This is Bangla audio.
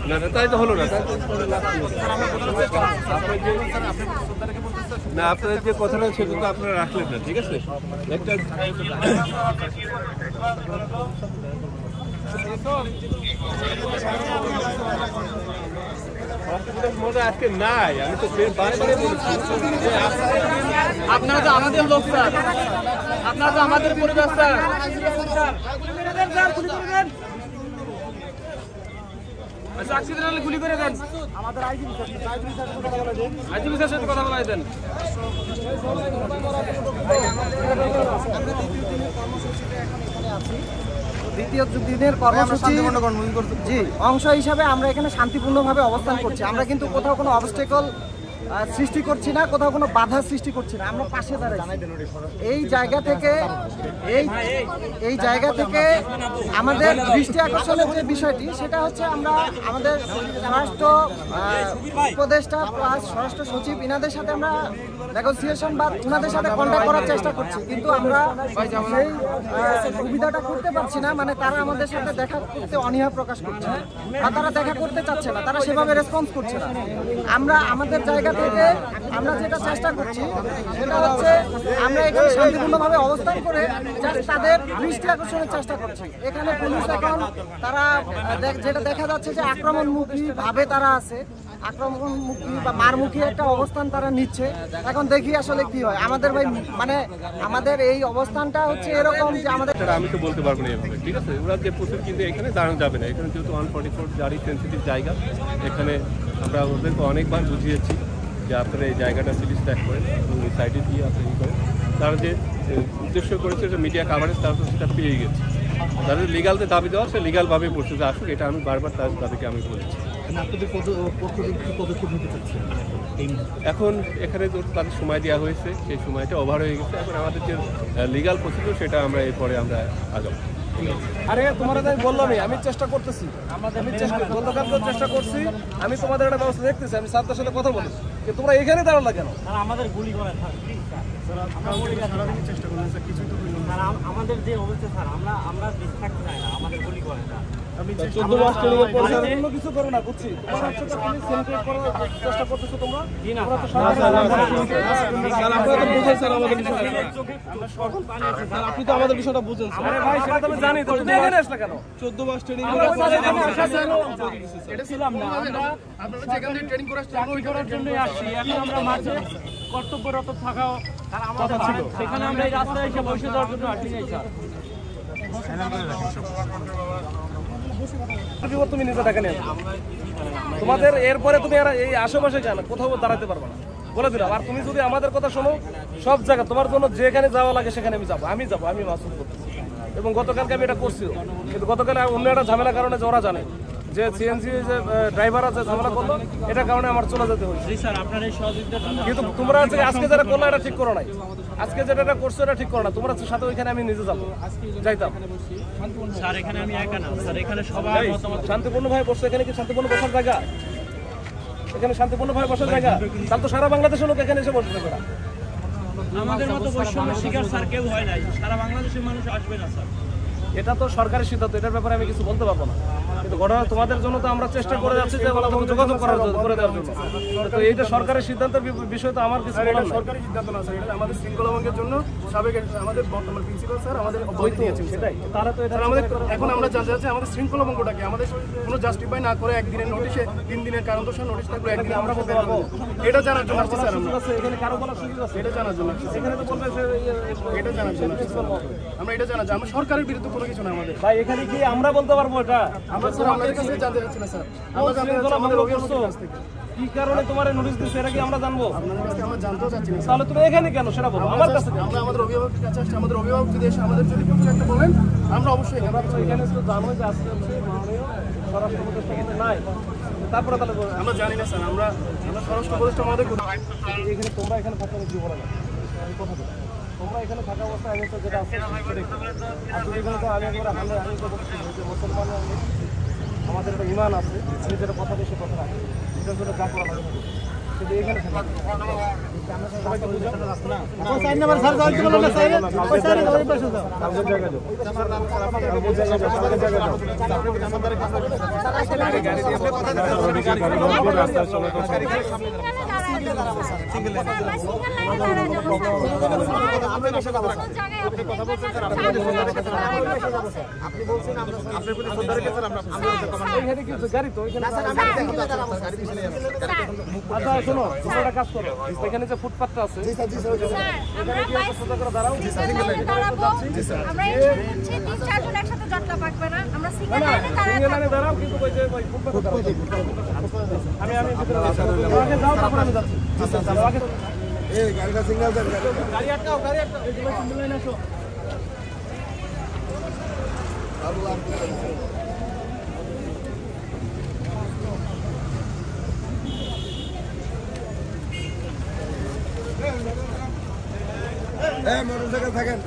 না না, তাই তো হলো না। না, আপনাদের যে কথাটা সেটা তো আপনারা রাখলেন না, ঠিক আছে? একটা আজকে নাই, আমি তো আপনারা তো আমাদের লোক স্যার, আপনারা তো আমাদের পরিবার স্যার। গুলি করে দেন, আমাদের আইজিবি স্যার সাথে কথা বলাই দেন। দ্বিতীয় দিনের কর্মসূচি জি অংশ হিসাবে আমরা এখানে শান্তিপূর্ণভাবে অবস্থান করছি। আমরা কিন্তু কোথাও কোনো অবস্টেকল সৃষ্টি করছি না, কোথাও কোনো বাধা সৃষ্টি করছি না, আমরা পাশে দাঁড়াইছি। এই জায়গা থেকে আমাদের দৃষ্টি আকর্ষণের যে বিষয়টি সেটা হচ্ছে আমরা আমাদের স্বরাষ্ট্র উপদেষ্টা প্লাস স্বরাষ্ট্র সচিব ইনাদের সাথে আমরা নেগোসিয়েশন বা ওনাদের সাথে কন্ট্যাক্ট করার চেষ্টা করছি, কিন্তু আমরা সেই সুবিধাটা করতে পারছি না। মানে তারা আমাদের সাথে দেখা করতে অনীহা প্রকাশ করছে বা তারা দেখা করতে চাচ্ছে না, তারা সেভাবে রেসপন্স করছে না। আমরা আমাদের জায়গা থেকে আমরা যেটা চেষ্টা করছি সেটা হচ্ছে আমরা এখানে শান্তিপূর্ণভাবে অবস্থান করে তাদের দৃষ্টি আকর্ষণের চেষ্টা করছি। এখানে পুলিশ এখন তারা যেটা দেখা যাচ্ছে যে আক্রমণমুখী ভাবে তারা আছে, আক্রমণমুখী বা মারমুখী একটা অবস্থান তারা নিচ্ছে। এখন দেখি আসলে কি হয়। আমাদের ভাই মানে আমাদের এই অবস্থানটা হচ্ছে এরকম যে আমাদের আমি তো বলতে পারবো না এভাবে, ঠিক আছে? ওরা যে প্রচুর কিন্তু এখানে দাঁড়ানো যাবে না, এখানে যেহেতু 144 জারি সেন্সিটিভ জায়গা, এখানে আমরা ওদেরকে অনেকবার বুঝিয়েছি যে আপনারা এই জায়গাটা সিরিজ ত্যাগ করেন এবং এই সাইডে দিয়ে আপনি ই করেন। তারা যে উদ্দেশ্য করেছে যে মিডিয়া কাভারেজ, তারা তো সেটা পেয়ে গেছে। তাদের লিগালতে দাবি দেওয়া, সে লিগালভাবে পড়ছে যে আসুক, এটা আমি বারবার তাদেরকে আমি বলেছি। এখন এখানে তাদের সময় দেওয়া হয়েছে, সেই সময়টা ওভার হয়ে গেছে। এখন আমাদের যে লিগাল প্রসিডিউর সেটা আমরা এরপরে আমরা আগাবো। আরে তোমাদের আমি বললামই, আমি চেষ্টা করতেছি, আমি গতকাল চেষ্টা করছি, আমি তোমাদের একটা ব্যবস্থা দেখতেছি। আমি স্যারদের সাথে কথা বলি যে তোমরা এখানে দাঁড়ালা কেন? আমাদের গুলি করা আমাদের যে অবস্থা স্যার, আমরা বিশ্বাস চাই না, আমাদের গুলি করে না। আমি 14 মাস ট্রেনিং এর পরে অন্য কিছু করো না, বুঝছি। তোমরা হচ্ছে পুলিশ সেন্ট্রেট করার চেষ্টা করতেছো তোমরা। জি না স্যার, আপনারা তো বুঝেন স্যার আমাদের বিষয়টা। আমরা সকল পানি আছে স্যার, আপনি তো আমাদের বিষয়টা বুঝেন স্যার। আরে ভাই সেটা তো আমি জানি, তো তুমি এখানে আসলে কেন? 14 মাস ট্রেনিং এর এটা ছিলাম না, আমরা আপনারা যেখান থেকে ট্রেনিং করে আসছেন ওই করার জন্যই আসছি। এখন আমরা মাঝে কর্তব্যরত থাকাও আর আমাদের ছিল, সেখানে আমরা এই রাস্তায় এসে বসে যাওয়ার জন্য আসি নাই স্যার। তুমি নিজে টাকা নিয়ে তোমাদের এরপরে তুমি এই আশেপাশে কেন কোথাও দাঁড়াতে পারবে না বলে দিলাম। আর তুমি যদি আমাদের কথা শোনো, সব জায়গা তোমার জন্য যেখানে যাওয়া লাগে সেখানে আমি যাবো, আমি মাসুল করতেছি। এবং গতকালকে আমি এটা করছিও, কিন্তু গতকালে অন্য একটা ঝামেলার কারণে যে ওরা জানে যে সিএনজি যে ড্রাইভার আছে ঝামেলা করলো, এটার কারণে আমার চলে যেতে হয়েছে। কিন্তু তোমরা আজকে যারা করলো এটা ঠিক করো নাই, আজকে যেটা করছো এটা ঠিক করো না। তোমরা সাথে ওইখানে আমি নিজে যাবো, যাইতাম স্যার। এখানে আমি একা না স্যার, এখানে সবাই শান্তিপূর্ণভাবে বসছো। এখানে কি শান্তিপূর্ণ বসার জায়গা? এখানে শান্তিপূর্ণভাবে বসার জায়গা? তাহলে তো সারা বাংলাদেশের লোক এখানে এসে বসে থাকবে না। আমাদের মতো বৈষম্য শিকার স্যার কেউ হয় নাই, সারা বাংলাদেশের মানুষ আসবে না স্যার। এটা তো সরকারি সিদ্ধান্ত, এটার ব্যাপারে আমি কিছু বলতে পারবো না। কিন্তু ঘটনা তোমাদের জন্য তো আমরা চেষ্টা করে যাচ্ছি যে যোগাযোগ করে দেওয়ার জন্য। তো এইটা সরকারের সিদ্ধান্তের বিষয়, তো আমার কিছু বলার সরকারি সিদ্ধান্ত না স্যার, এটা আমাদের শৃঙ্খলা ভঙ্গের জন্য সাবেক আমাদের বর্তমান প্রিন্সিপাল স্যার আমাদের অবহিত দিয়েছেন। সেটাই তারা তো এটা আমাদের এখন আমরা জানতে চাচ্ছি আমাদের শৃঙ্খলা ভঙ্গটাকে আমাদের কোনো জাস্টিফাই না করে একদিনের নোটিশে 3 দিনের কারণ দর্শার নোটিশ থাকলে একদিন আমরা বলতে পারবো, এটা জানার জন্য আসছি স্যার। এখানে কারো বলার সুযোগ আছে, এটা জানার জন্য এখানে তো বলবে এটা জানার জন্য আমরা এটা জানা যায়। আমরা সরকারের বিরুদ্ধে কোনো কিছু না আমাদের ভাই। এখানে কি আমরা বলতে পারবো এটা? আমরা স্যার আমাদের কাছে জানতে চাচ্ছি না স্যার, আমরা জানতে চাচ্ছি আমাদের অভিযোগের কাছ থেকে কি কারণে তোমার নোটিশ দিচ্ছে, এটা কি আমরা জানবো? আপনাদের কাছে আমরা জানতেও চাচ্ছি না। তাহলে তুমি এখানে কেন সেটা বলো আমার কাছে। আমরা আমাদের অভিভাবকের কাছে আসছি, আমাদের অভিভাবক যদি এসে আমাদের যদি কিছু একটা বলেন আমরা অবশ্যই এখানে তো জানো যে আজকে হচ্ছে মাননীয় স্বরাষ্ট্র উপদেষ্টা নাই, তারপরে তাহলে আমরা জানি না স্যার। আমরা স্বরাষ্ট্র উপদেষ্টা আমাদের এখানে তোমরা এখানে থাকতে কি বলা যায় কথা বলো। তোমরা এখানে থাকা অবস্থায় আমি তো যেটা আছে আর যদি এখানে তো আমি একবার আমি তো বলছি যে মুসলমান আমাদের একটা ইমান আছে, আমি যেটা কথা দিয়ে সে কথা রাখি, এটার জন্য যা করা লাগে। শুধু এখানে থাকবেন। সবাইকে বুঝাও। গাড়ি তো আচ্ছা শোনো, তোমরা একটা কাজ করো, ওইখানে যে ফুটপাথটা আছে দাঁড়াও, কিন্তু ওই যে ফুটপাথে দাঁড়াও। আমি ভিতরে আগে যাও, তারপর আমি যাচ্ছি। গাড়ি আটকাও, গাড়ি আটকাও, এই যে সিঙ্গেল লাইন আসো। মোটরসাইকেল থাকেন।